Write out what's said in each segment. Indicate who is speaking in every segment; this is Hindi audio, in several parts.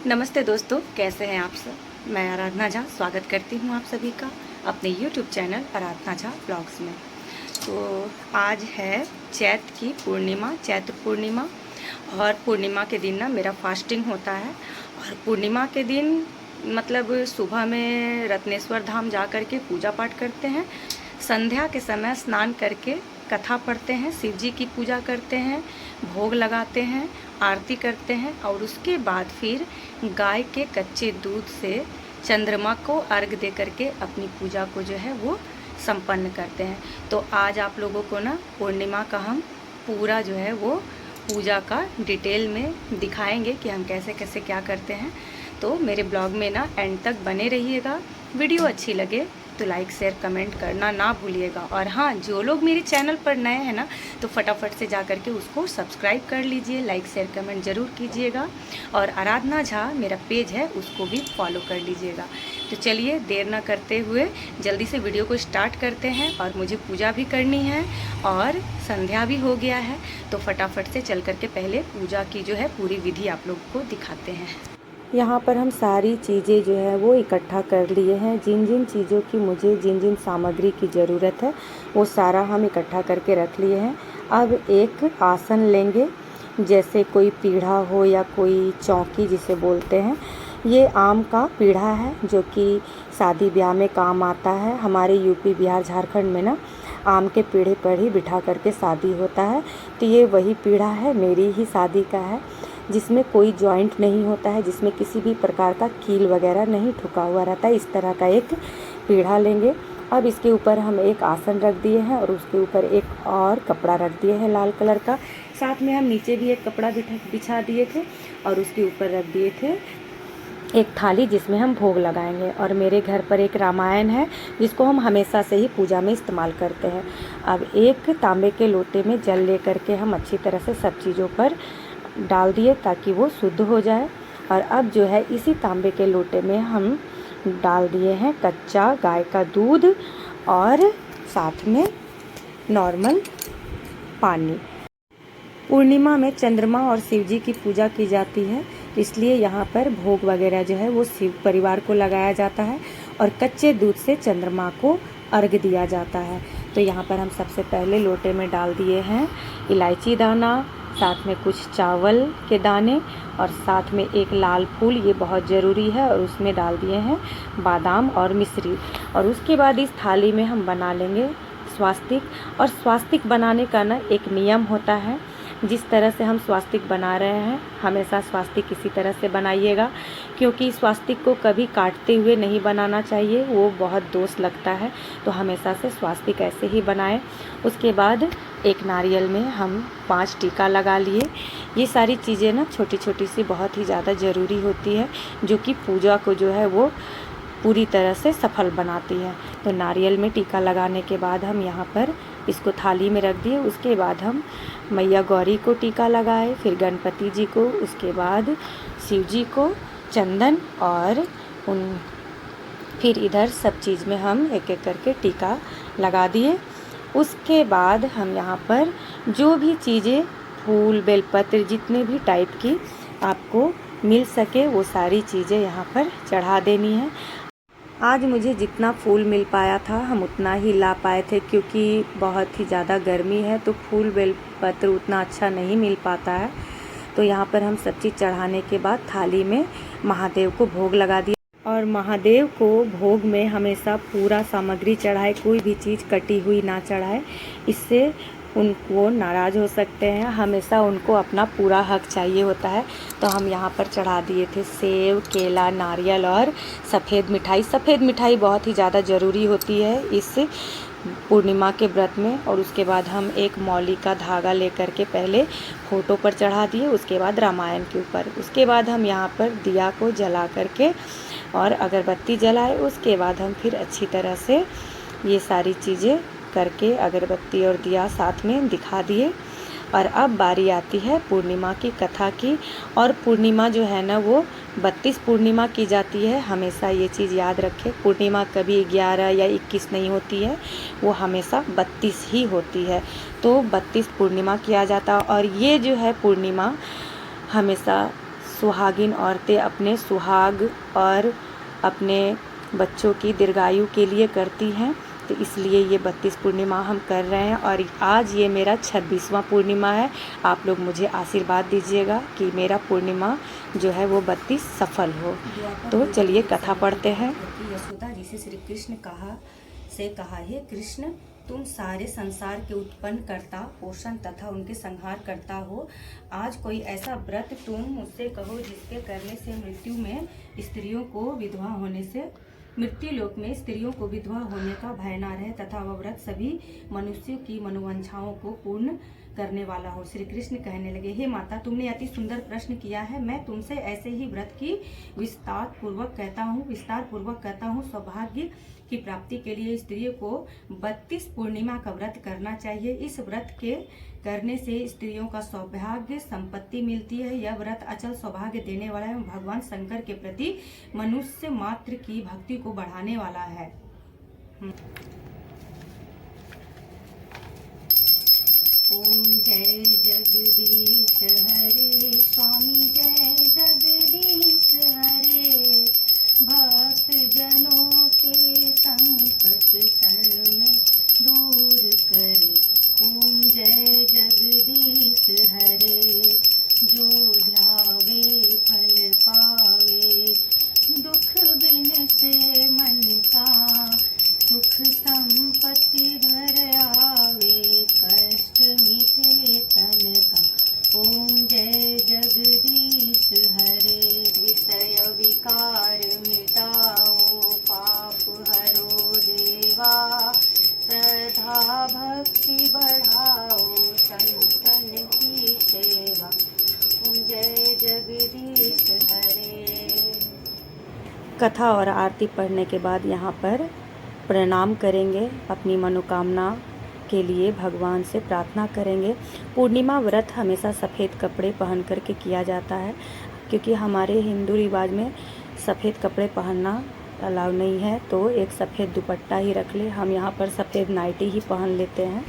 Speaker 1: नमस्ते दोस्तों, कैसे हैं आप सब। मैं आराधना झा स्वागत करती हूं आप सभी का अपने YouTube चैनल आराधना झा ब्लॉग्स में। तो आज है चैत्र पूर्णिमा। और पूर्णिमा के दिन ना मेरा फास्टिंग होता है। और पूर्णिमा के दिन मतलब सुबह में रत्नेश्वर धाम जा कर के पूजा पाठ करते हैं। संध्या के समय स्नान करके कथा पढ़ते हैं, शिव जी की पूजा करते हैं, भोग लगाते हैं, आरती करते हैं और उसके बाद फिर गाय के कच्चे दूध से चंद्रमा को अर्घ दे करके अपनी पूजा को जो है वो संपन्न करते हैं। तो आज आप लोगों को ना पूर्णिमा का हम पूरा जो है वो पूजा का डिटेल में दिखाएंगे कि हम कैसे कैसे क्या करते हैं। तो मेरे ब्लॉग में ना एंड तक बने रहिएगा। वीडियो अच्छी लगे तो लाइक शेयर कमेंट करना ना भूलिएगा। और हाँ, जो लोग मेरे चैनल पर नए हैं ना तो फटाफट से जा कर के उसको सब्सक्राइब कर लीजिए, लाइक शेयर कमेंट ज़रूर कीजिएगा। और आराधना झा मेरा पेज है उसको भी फॉलो कर लीजिएगा। तो चलिए देर ना करते हुए जल्दी से वीडियो को स्टार्ट करते हैं। और मुझे पूजा भी करनी है और संध्या भी हो गया है, तो फटाफट से चल कर के पहले पूजा की जो है पूरी विधि आप लोग को दिखाते हैं।
Speaker 2: यहाँ पर हम सारी चीज़ें जो है वो इकट्ठा कर लिए हैं। जिन जिन चीज़ों की मुझे जिन जिन सामग्री की ज़रूरत है वो सारा हम इकट्ठा करके रख लिए हैं। अब एक आसन लेंगे, जैसे कोई पीढ़ा हो या कोई चौकी जिसे बोलते हैं। ये आम का पीढ़ा है जो कि शादी ब्याह में काम आता है। हमारे यूपी बिहार झारखंड में ना आम के पीढ़े पर ही बिठा करके शादी होता है। तो ये वही पीढ़ा है, मेरी ही शादी का है, जिसमें कोई जॉइंट नहीं होता है, जिसमें किसी भी प्रकार का कील वगैरह नहीं ठुका हुआ रहता है। इस तरह का एक पीढ़ा लेंगे। अब इसके ऊपर हम एक आसन रख दिए हैं और उसके ऊपर एक और कपड़ा रख दिए हैं लाल कलर का। साथ में हम नीचे भी एक कपड़ा बिछा दिए थे और उसके ऊपर रख दिए थे एक थाली जिसमें हम भोग लगाएंगे। और मेरे घर पर एक रामायण है जिसको हम हमेशा से ही पूजा में इस्तेमाल करते हैं। अब एक तांबे के लोटे में जल ले करके हम अच्छी तरह से सब चीज़ों पर डाल दिए ताकि वो शुद्ध हो जाए। और अब जो है इसी तांबे के लोटे में हम डाल दिए हैं कच्चा गाय का दूध और साथ में नॉर्मल पानी। पूर्णिमा में चंद्रमा और शिव जी की पूजा की जाती है, इसलिए यहाँ पर भोग वगैरह जो है वो शिव परिवार को लगाया जाता है और कच्चे दूध से चंद्रमा को अर्घ दिया जाता है। तो यहाँ पर हम सबसे पहले लोटे में डाल दिए हैं इलायची दाना, साथ में कुछ चावल के दाने और साथ में एक लाल फूल, ये बहुत ज़रूरी है, और उसमें डाल दिए हैं बादाम और मिश्री। और उसके बाद इस थाली में हम बना लेंगे स्वास्तिक। और स्वास्तिक बनाने का ना एक नियम होता है। जिस तरह से हम स्वास्तिक बना रहे हैं हमेशा स्वास्तिक इसी तरह से बनाइएगा, क्योंकि स्वास्तिक को कभी काटते हुए नहीं बनाना चाहिए, वो बहुत दोष लगता है। तो हमेशा से स्वास्तिक ऐसे ही बनाएं। उसके बाद एक नारियल में हम 5 टीका लगा लिए। ये सारी चीज़ें ना छोटी छोटी सी बहुत ही ज़्यादा ज़रूरी होती है, जो कि पूजा को जो है वो पूरी तरह से सफल बनाती है। तो नारियल में टीका लगाने के बाद हम यहाँ पर इसको थाली में रख दिए। उसके बाद हम मैया गौरी को टीका लगाए, फिर गणपति जी को, उसके बाद शिव जी को चंदन, और फिर इधर सब चीज़ में हम एक एक करके टीका लगा दिए। उसके बाद हम यहाँ पर जो भी चीज़ें फूल बेलपत्र जितने भी टाइप की आपको मिल सके वो सारी चीज़ें यहाँ पर चढ़ा देनी है। आज मुझे जितना फूल मिल पाया था हम उतना ही ला पाए थे, क्योंकि बहुत ही ज़्यादा गर्मी है तो फूल बेलपत्र उतना अच्छा नहीं मिल पाता है। तो यहाँ पर हम सब चीज़ चढ़ाने के बाद थाली में महादेव को भोग लगा दिया। और महादेव को भोग में हमेशा पूरा सामग्री चढ़ाए, कोई भी चीज़ कटी हुई ना चढ़ाए, इससे उनको नाराज़ हो सकते हैं। हमेशा उनको अपना पूरा हक चाहिए होता है। तो हम यहाँ पर चढ़ा दिए थे सेब, केला, नारियल और सफ़ेद मिठाई। सफ़ेद मिठाई बहुत ही ज़्यादा ज़रूरी होती है इस पूर्णिमा के व्रत में। और उसके बाद हम एक मौली का धागा लेकर के पहले फोटो पर चढ़ा दिए, उसके बाद रामायण के ऊपर। उसके बाद हम यहाँ पर दिया को जला करके और अगरबत्ती जलाए। उसके बाद हम फिर अच्छी तरह से ये सारी चीज़ें करके अगरबत्ती और दिया साथ में दिखा दिए। और अब बारी आती है पूर्णिमा की कथा की। और पूर्णिमा जो है ना वो 32 पूर्णिमा की जाती है। हमेशा ये चीज़ याद रखें, पूर्णिमा कभी 11 या 21 नहीं होती है, वो हमेशा 32 ही होती है। तो 32 पूर्णिमा किया जाता है। और ये जो है पूर्णिमा हमेशा सुहागिन औरतें अपने सुहाग और अपने बच्चों की दीर्घायु के लिए करती हैं। तो इसलिए ये 32 पूर्णिमा हम कर रहे हैं और आज ये मेरा 26वां पूर्णिमा है। आप लोग मुझे आशीर्वाद दीजिएगा कि मेरा पूर्णिमा जो है वो 32 सफल हो। तो चलिए कथा पढ़ते हैं।
Speaker 1: यशोदा ऋषि श्री कृष्ण कहा, हे कृष्ण, तुम सारे संसार के उत्पन्न करता, पोषण तथा उनके संहार करता हो। आज कोई ऐसा व्रत तुम मुझसे कहो जिसके करने से मृत्यु लोक में स्त्रियों को विधवा होने का भय न रहे तथा वह व्रत सभी मनुष्यों की मनोवांछाओं को पूर्ण करने वाला हो। श्री कृष्ण कहने लगे, हे माता, तुमने अति सुंदर प्रश्न किया है। मैं तुमसे ऐसे ही व्रत की विस्तार पूर्वक कहता हूँ। सौभाग्य की प्राप्ति के लिए स्त्रियों को 32 पूर्णिमा का व्रत करना चाहिए। इस व्रत के करने से स्त्रियों का सौभाग्य संपत्ति मिलती है। यह व्रत अचल सौभाग्य देने वाला है। भगवान शंकर के प्रति मनुष्य मात्र की भक्ति को बढ़ाने वाला है। ओम जय जगदीश हरे, स्वामी जय जगदीश हरे। भक्त जनों के संकट क्षण में दूर करे। ओम जय जगदीश हरे। जो ध्यावे फल पावे, दुख बिन से मन का सुख संपत्ति घर आवे। कष्ट मिटे तन का। ओम जय जगदीश हरे। विषय विकार मिटाओ, पाप हरो देवा। श्रद्धा भक्ति बढ़ाओ, संतन की सेवा। ओम जय जगदीश हरे।
Speaker 2: कथा और आरती पढ़ने के बाद यहाँ पर प्रणाम करेंगे, अपनी मनोकामना के लिए भगवान से प्रार्थना करेंगे। पूर्णिमा व्रत हमेशा सफ़ेद कपड़े पहन करके किया जाता है, क्योंकि हमारे हिंदू रिवाज में सफ़ेद कपड़े पहनना अलाउ नहीं है। तो एक सफ़ेद दुपट्टा ही रख ले। हम यहाँ पर सफ़ेद नाइटी ही पहन लेते हैं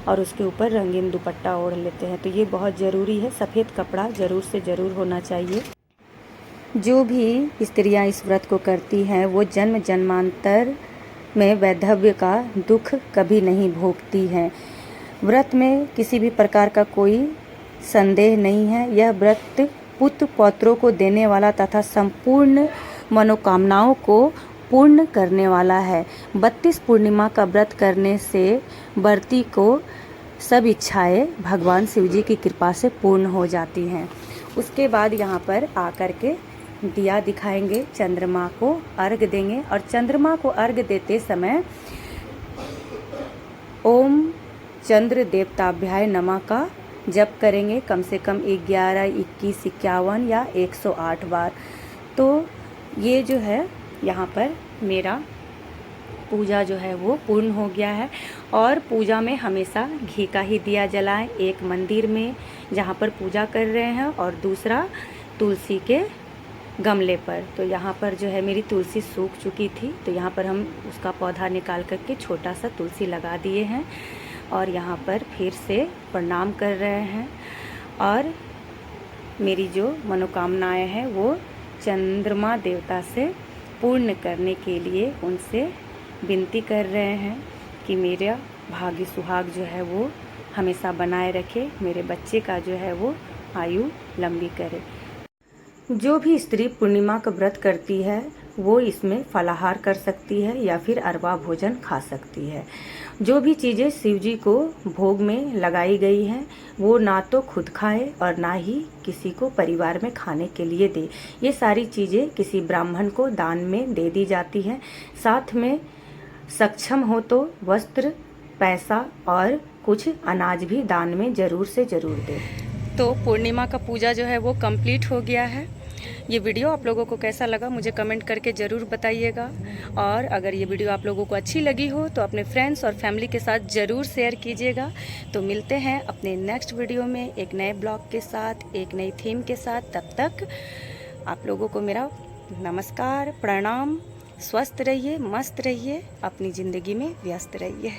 Speaker 2: और उसके ऊपर रंगीन दुपट्टा ओढ़ लेते हैं। तो ये बहुत ज़रूरी है, सफ़ेद कपड़ा ज़रूर से ज़रूर होना चाहिए। जो भी स्त्रियाँ इस व्रत को करती हैं वो जन्म जन्मांतर में वैधव्य का दुख कभी नहीं भोगती हैं। व्रत में किसी भी प्रकार का कोई संदेह नहीं है। यह व्रत पुत्र पौत्रों को देने वाला तथा संपूर्ण मनोकामनाओं को पूर्ण करने वाला है। 32 पूर्णिमा का व्रत करने से व्रती को सब इच्छाएं भगवान शिव जी की कृपा से पूर्ण हो जाती हैं। उसके बाद यहाँ पर आकर के दिया दिखाएंगे, चंद्रमा को अर्घ देंगे और चंद्रमा को अर्घ देते समय ओम चंद्र देवताभ्याय नमः का जप करेंगे, कम से कम 11, 21, 51 या 108 बार। तो ये जो है यहाँ पर मेरा पूजा जो है वो पूर्ण हो गया है। और पूजा में हमेशा घी का ही दिया जलाएं, एक मंदिर में जहाँ पर पूजा कर रहे हैं और दूसरा तुलसी के गमले पर। तो यहाँ पर जो है मेरी तुलसी सूख चुकी थी, तो यहाँ पर हम उसका पौधा निकाल करके छोटा सा तुलसी लगा दिए हैं और यहाँ पर फिर से प्रणाम कर रहे हैं। और मेरी जो मनोकामनाएं हैं वो चंद्रमा देवता से पूर्ण करने के लिए उनसे विनती कर रहे हैं कि मेरा भाग्य सुहाग जो है वो हमेशा बनाए रखे, मेरे बच्चे का जो है वो आयु लंबी करे। जो भी स्त्री पूर्णिमा का व्रत करती है वो इसमें फलाहार कर सकती है या फिर अरवा भोजन खा सकती है। जो भी चीज़ें शिव जी को भोग में लगाई गई हैं वो ना तो खुद खाए और ना ही किसी को परिवार में खाने के लिए दे। ये सारी चीज़ें किसी ब्राह्मण को दान में दे दी जाती हैं। साथ में सक्षम हो तो वस्त्र, पैसा और कुछ अनाज भी दान में ज़रूर से ज़रूर दे।
Speaker 1: तो पूर्णिमा का पूजा जो है वो कंप्लीट हो गया है। ये वीडियो आप लोगों को कैसा लगा मुझे कमेंट करके ज़रूर बताइएगा। और अगर ये वीडियो आप लोगों को अच्छी लगी हो तो अपने फ्रेंड्स और फैमिली के साथ ज़रूर शेयर कीजिएगा। तो मिलते हैं अपने नेक्स्ट वीडियो में एक नए ब्लॉग के साथ, एक नई थीम के साथ। तब तक आप लोगों को मेरा नमस्कार, प्रणाम। स्वस्थ रहिए, मस्त रहिए, अपनी ज़िंदगी में व्यस्त रहिए।